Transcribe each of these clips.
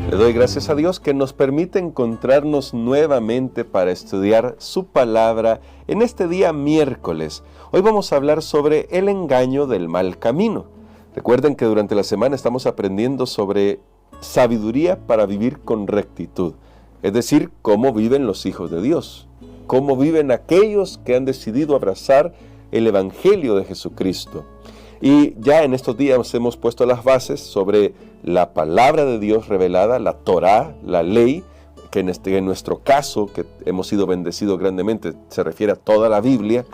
Le doy gracias a Dios que nos permite encontrarnos nuevamente para estudiar su palabra en este día miércoles. Hoy vamos a hablar sobre el engaño del mal camino. Recuerden que durante la semana estamos aprendiendo sobre sabiduría para vivir con rectitud. Es decir, cómo viven los hijos de Dios, cómo viven aquellos que han decidido abrazar el Evangelio de Jesucristo. Y ya en estos días hemos puesto las bases sobre la palabra de Dios revelada, la Torá, la ley, que en nuestro caso, que hemos sido bendecidos grandemente, se refiere a toda la Biblia.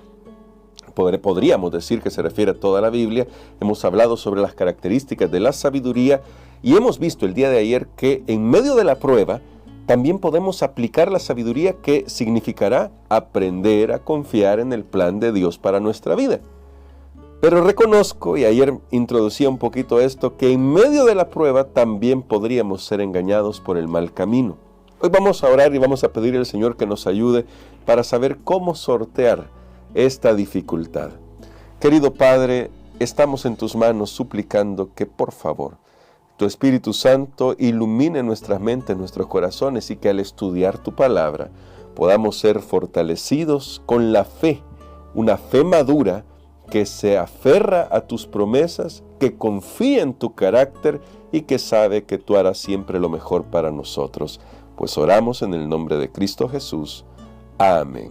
Podríamos decir que se refiere a toda la Biblia. Hemos hablado sobre las características de la sabiduría y hemos visto el día de ayer que en medio de la prueba también podemos aplicar la sabiduría, que significará aprender a confiar en el plan de Dios para nuestra vida. Pero reconozco, y ayer introducía un poquito esto, que en medio de la prueba también podríamos ser engañados por el mal camino. Hoy vamos a orar y vamos a pedir al Señor que nos ayude para saber cómo sortear esta dificultad. Querido Padre, estamos en tus manos suplicando que por favor tu Espíritu Santo ilumine nuestras mentes, nuestros corazones, y que al estudiar tu palabra podamos ser fortalecidos con la fe, una fe madura que se aferra a tus promesas, que confía en tu carácter y que sabe que tú harás siempre lo mejor para nosotros. Pues oramos en el nombre de Cristo Jesús. Amén.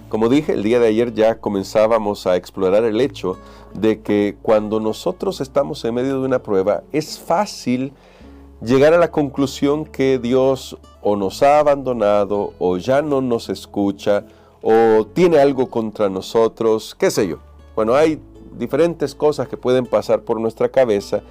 Como dije, el día de ayer ya comenzábamos a explorar el hecho de que cuando nosotros estamos en medio de una prueba, es fácil llegar a la conclusión que Dios o nos ha abandonado, o ya no nos escucha, o tiene algo contra nosotros, qué sé yo. Bueno, hay diferentes cosas que pueden pasar por nuestra cabeza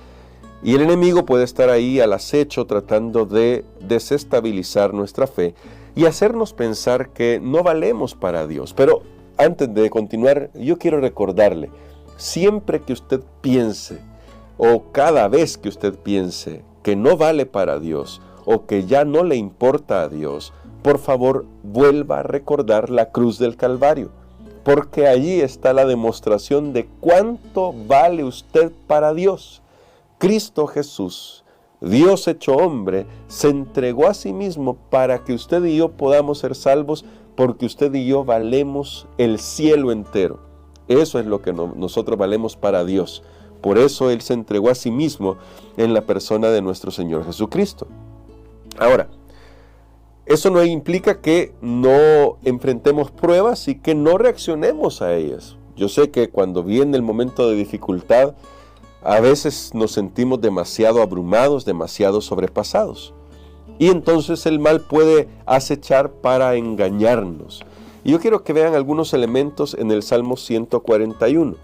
y el enemigo puede estar ahí al acecho tratando de desestabilizar nuestra fe y hacernos pensar que no valemos para Dios. Pero antes de continuar, yo quiero recordarle, siempre que usted piense, o cada vez que usted piense que no vale para Dios, o que ya no le importa a Dios, por favor, vuelva a recordar la cruz del Calvario, porque allí está la demostración de cuánto vale usted para Dios. Cristo Jesús, Dios hecho hombre, se entregó a sí mismo para que usted y yo podamos ser salvos, porque usted y yo valemos el cielo entero. Eso es lo que nosotros valemos para Dios. Por eso Él se entregó a sí mismo en la persona de nuestro Señor Jesucristo. Ahora, eso no implica que no enfrentemos pruebas y que no reaccionemos a ellas. Yo sé que cuando viene el momento de dificultad, a veces nos sentimos demasiado abrumados, demasiado sobrepasados. Y entonces el mal puede acechar para engañarnos. Y yo quiero que vean algunos elementos en el Salmo 141.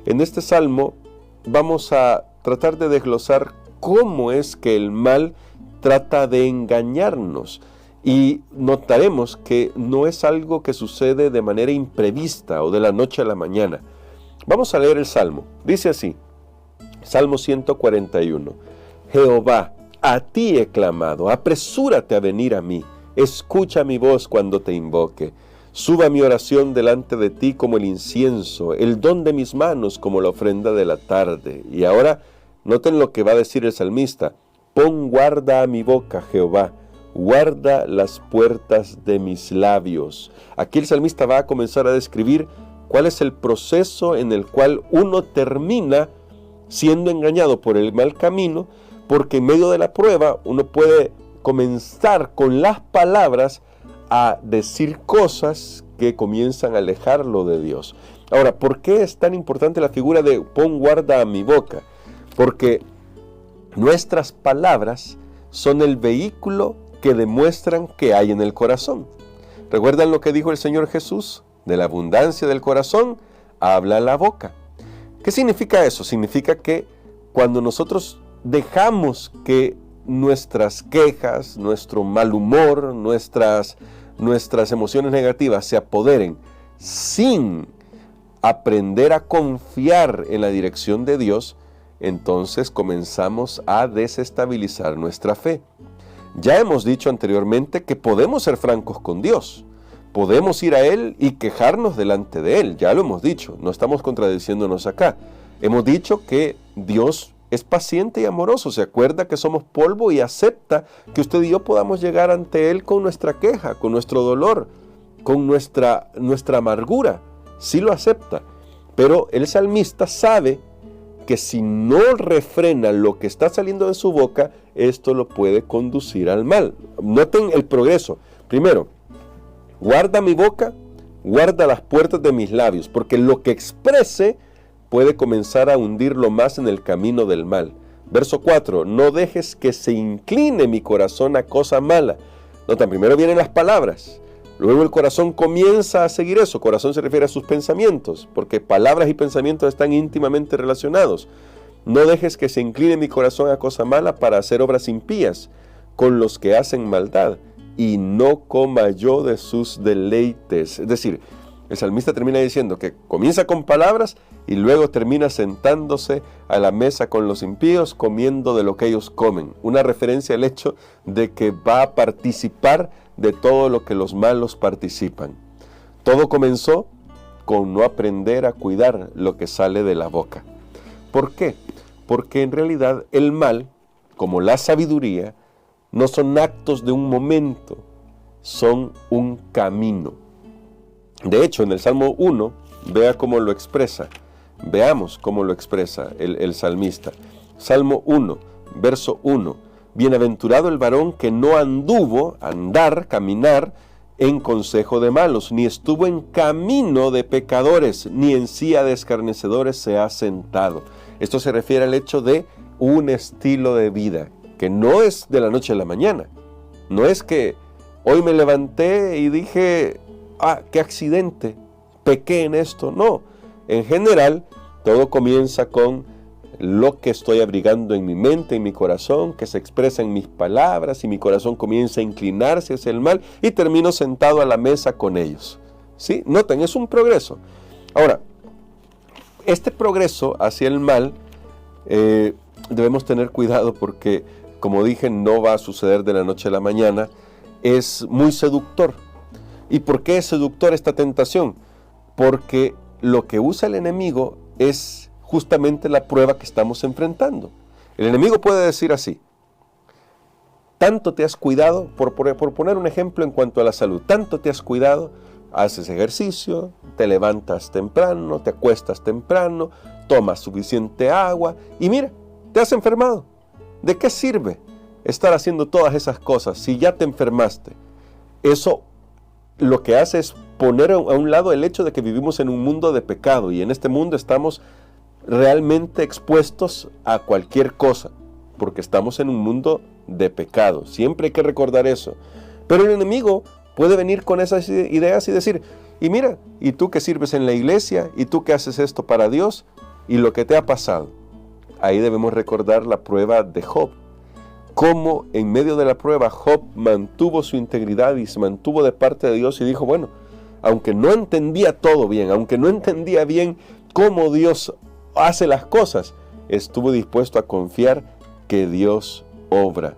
En este salmo vamos a tratar de desglosar cómo es que el mal trata de engañarnos. Y notaremos que no es algo que sucede de manera imprevista o de la noche a la mañana. Vamos a leer el Salmo. Dice así, Salmo 141. Jehová, a ti he clamado, apresúrate a venir a mí. Escucha mi voz cuando te invoque. Suba mi oración delante de ti como el incienso, el don de mis manos como la ofrenda de la tarde. Y ahora, noten lo que va a decir el salmista. Pon guarda a mi boca, Jehová. Guarda las puertas de mis labios. Aquí el salmista va a comenzar a describir cuál es el proceso en el cual uno termina siendo engañado por el mal camino, porque en medio de la prueba uno puede comenzar con las palabras a decir cosas que comienzan a alejarlo de Dios. Ahora, ¿por qué es tan importante la figura de pon guarda a mi boca? Porque nuestras palabras son el vehículo que demuestran que hay en el corazón. ¿Recuerdan lo que dijo el Señor Jesús? De la abundancia del corazón habla la boca. ¿Qué significa eso? Significa que cuando nosotros dejamos que nuestras quejas, nuestro mal humor, nuestras emociones negativas se apoderen sin aprender a confiar en la dirección de Dios, entonces comenzamos a desestabilizar nuestra fe. Ya hemos dicho anteriormente que podemos ser francos con Dios. Podemos ir a Él y quejarnos delante de Él. Ya lo hemos dicho, no estamos contradiciéndonos acá. Hemos dicho que Dios es paciente y amoroso, se acuerda que somos polvo y acepta que usted y yo podamos llegar ante Él con nuestra queja, con nuestro dolor, con nuestra amargura. Sí lo acepta, pero el salmista sabe que si no refrena lo que está saliendo de su boca, esto lo puede conducir al mal. Noten el progreso. Primero, guarda mi boca, guarda las puertas de mis labios, porque lo que exprese puede comenzar a hundirlo más en el camino del mal. Verso 4, no dejes que se incline mi corazón a cosa mala. Notan, primero vienen las palabras, luego el corazón comienza a seguir eso. Corazón se refiere a sus pensamientos, porque palabras y pensamientos están íntimamente relacionados. No dejes que se incline mi corazón a cosa mala para hacer obras impías con los que hacen maldad, y no coma yo de sus deleites. Es decir, el salmista termina diciendo que comienza con palabras y luego termina sentándose a la mesa con los impíos, comiendo de lo que ellos comen. Una referencia al hecho de que va a participar de todo lo que los malos participan. Todo comenzó con no aprender a cuidar lo que sale de la boca. ¿Por qué? Porque en realidad el mal, como la sabiduría, no son actos de un momento, son un camino. De hecho, en el Salmo 1, vea cómo lo expresa. Veamos cómo lo expresa el salmista. Salmo 1, verso 1. Bienaventurado el varón que no anduvo, caminar, en consejo de malos, ni estuvo en camino de pecadores, ni en silla de escarnecedores se ha sentado. Esto se refiere al hecho de un estilo de vida, que no es de la noche a la mañana. No es que hoy me levanté y dije, qué accidente, pequé en esto. No, en general, todo comienza con lo que estoy abrigando en mi mente, en mi corazón, que se expresa en mis palabras, y mi corazón comienza a inclinarse hacia el mal, y termino sentado a la mesa con ellos. ¿Sí? Noten, es un progreso. Ahora, este progreso hacia el mal, debemos tener cuidado porque, como dije, no va a suceder de la noche a la mañana. Es muy seductor. ¿Y por qué es seductor esta tentación? Porque lo que usa el enemigo es justamente la prueba que estamos enfrentando. El enemigo puede decir así: tanto te has cuidado, por poner un ejemplo en cuanto a la salud, tanto te has cuidado, haces ejercicio, te levantas temprano, te acuestas temprano, tomas suficiente agua y mira, te has enfermado. ¿De qué sirve estar haciendo todas esas cosas si ya te enfermaste? Eso lo que hace es poner a un lado el hecho de que vivimos en un mundo de pecado, y en este mundo estamos realmente expuestos a cualquier cosa, porque estamos en un mundo de pecado. Siempre hay que recordar eso. Pero el enemigo puede venir con esas ideas y decir: y mira, ¿y tú que sirves en la iglesia? ¿Y tú que haces esto para Dios? ¿Y lo que te ha pasado? Ahí debemos recordar la prueba de Job. Cómo en medio de la prueba Job mantuvo su integridad y se mantuvo de parte de Dios y dijo: bueno, aunque no entendía todo bien, aunque no entendía bien cómo Dios hace las cosas, estuvo dispuesto a confiar que Dios obra,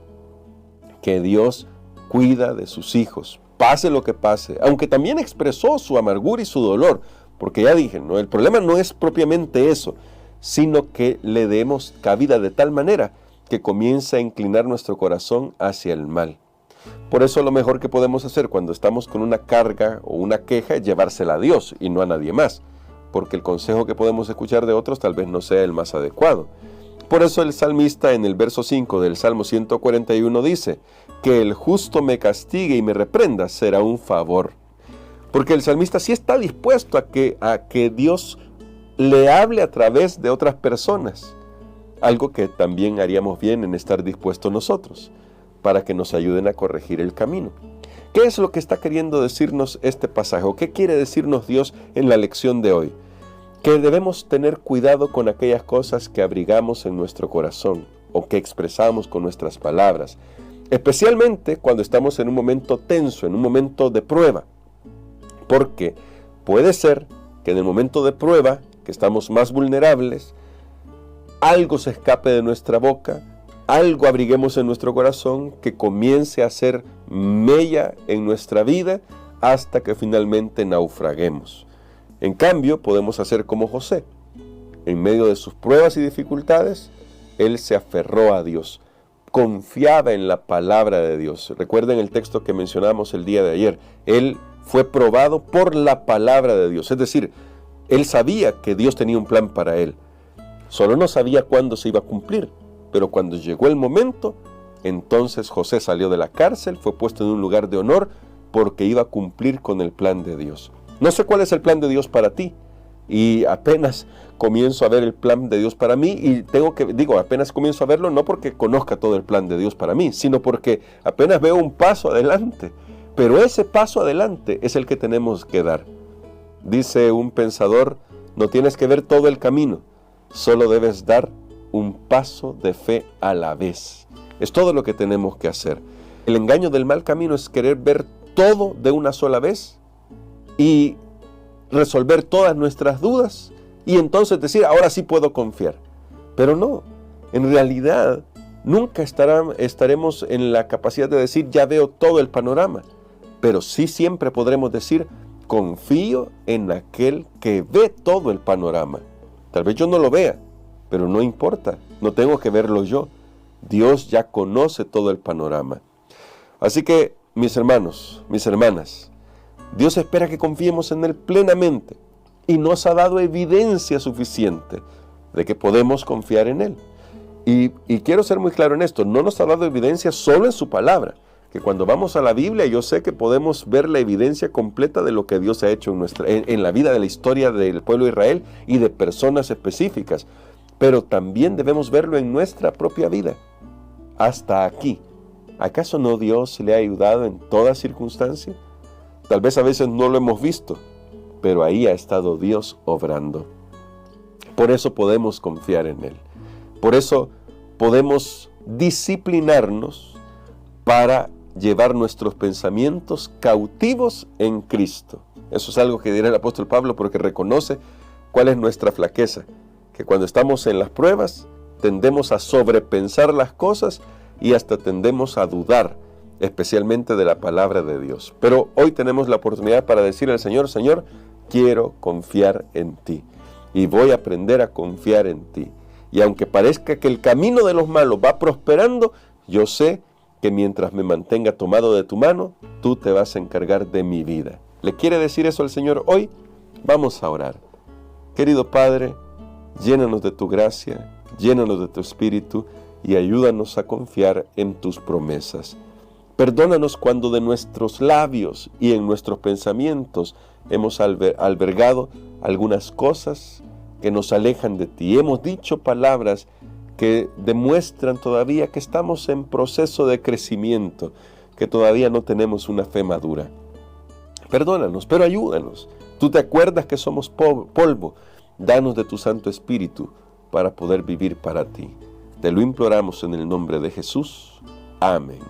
que Dios cuida de sus hijos, pase lo que pase, aunque también expresó su amargura y su dolor, porque ya dije, ¿no? El problema no es propiamente eso, sino que le demos cabida de tal manera que comienza a inclinar nuestro corazón hacia el mal. Por eso lo mejor que podemos hacer cuando estamos con una carga o una queja es llevársela a Dios y no a nadie más, porque el consejo que podemos escuchar de otros tal vez no sea el más adecuado. Por eso el salmista en el verso 5 del Salmo 141 dice: que el justo me castigue y me reprenda será un favor. Porque el salmista sí está dispuesto a que Dios le hable a través de otras personas, algo que también haríamos bien en estar dispuestos nosotros, para que nos ayuden a corregir el camino. ¿Qué es lo que está queriendo decirnos este pasaje? ¿O qué quiere decirnos Dios en la lección de hoy? Que debemos tener cuidado con aquellas cosas que abrigamos en nuestro corazón o que expresamos con nuestras palabras, especialmente cuando estamos en un momento tenso, en un momento de prueba, porque puede ser que en el momento de prueba, que estamos más vulnerables, algo se escape de nuestra boca, algo abriguemos en nuestro corazón que comience a hacer mella en nuestra vida hasta que finalmente naufraguemos. En cambio, podemos hacer como José. En medio de sus pruebas y dificultades, él se aferró a Dios, confiaba en la palabra de Dios. Recuerden el texto que mencionamos el día de ayer. Él fue probado por la palabra de Dios. Es decir, él sabía que Dios tenía un plan para él. Solo no sabía cuándo se iba a cumplir. Pero cuando llegó el momento, entonces José salió de la cárcel, fue puesto en un lugar de honor porque iba a cumplir con el plan de Dios. No sé cuál es el plan de Dios para ti. Y apenas comienzo a ver el plan de Dios para mí, y apenas comienzo a verlo no porque conozca todo el plan de Dios para mí, sino porque apenas veo un paso adelante. Pero ese paso adelante es el que tenemos que dar. Dice un pensador, no tienes que ver todo el camino, solo debes dar un paso de fe a la vez. Es todo lo que tenemos que hacer. El engaño del mal camino es querer ver todo de una sola vez y resolver todas nuestras dudas y entonces decir, ahora sí puedo confiar. Pero no, en realidad nunca estaremos en la capacidad de decir, ya veo todo el panorama. Pero sí siempre podremos decir, confío en aquel que ve todo el panorama. Tal vez yo no lo vea, pero no importa, no tengo que verlo yo. Dios ya conoce todo el panorama. Así que, mis hermanos, mis hermanas, Dios espera que confiemos en Él plenamente y nos ha dado evidencia suficiente de que podemos confiar en Él. Y quiero ser muy claro en esto, no nos ha dado evidencia solo en su palabra, que cuando vamos a la Biblia yo sé que podemos ver la evidencia completa de lo que Dios ha hecho en la vida de la historia del pueblo de Israel y de personas específicas, pero también debemos verlo en nuestra propia vida. Hasta aquí, ¿acaso no Dios le ha ayudado en toda circunstancia? Tal vez a veces no lo hemos visto, pero ahí ha estado Dios obrando. Por eso podemos confiar en Él. Por eso podemos disciplinarnos para llevar nuestros pensamientos cautivos en Cristo. Eso es algo que dirá el apóstol Pablo porque reconoce cuál es nuestra flaqueza. Que cuando estamos en las pruebas tendemos a sobrepensar las cosas y hasta tendemos a dudar, especialmente de la palabra de Dios. Pero hoy tenemos la oportunidad para decirle al Señor, Señor, quiero confiar en ti y voy a aprender a confiar en ti. Y aunque parezca que el camino de los malos va prosperando, yo sé que mientras me mantenga tomado de tu mano, tú te vas a encargar de mi vida. ¿Le quiere decir eso al Señor hoy? Vamos a orar. Querido Padre, llénanos de tu gracia, llénanos de tu espíritu y ayúdanos a confiar en tus promesas. Perdónanos cuando de nuestros labios y en nuestros pensamientos hemos albergado algunas cosas que nos alejan de ti. Hemos dicho palabras que demuestran todavía que estamos en proceso de crecimiento, que todavía no tenemos una fe madura. Perdónanos, pero ayúdanos. Tú te acuerdas que somos polvo. Danos de tu Santo Espíritu para poder vivir para ti. Te lo imploramos en el nombre de Jesús. Amén.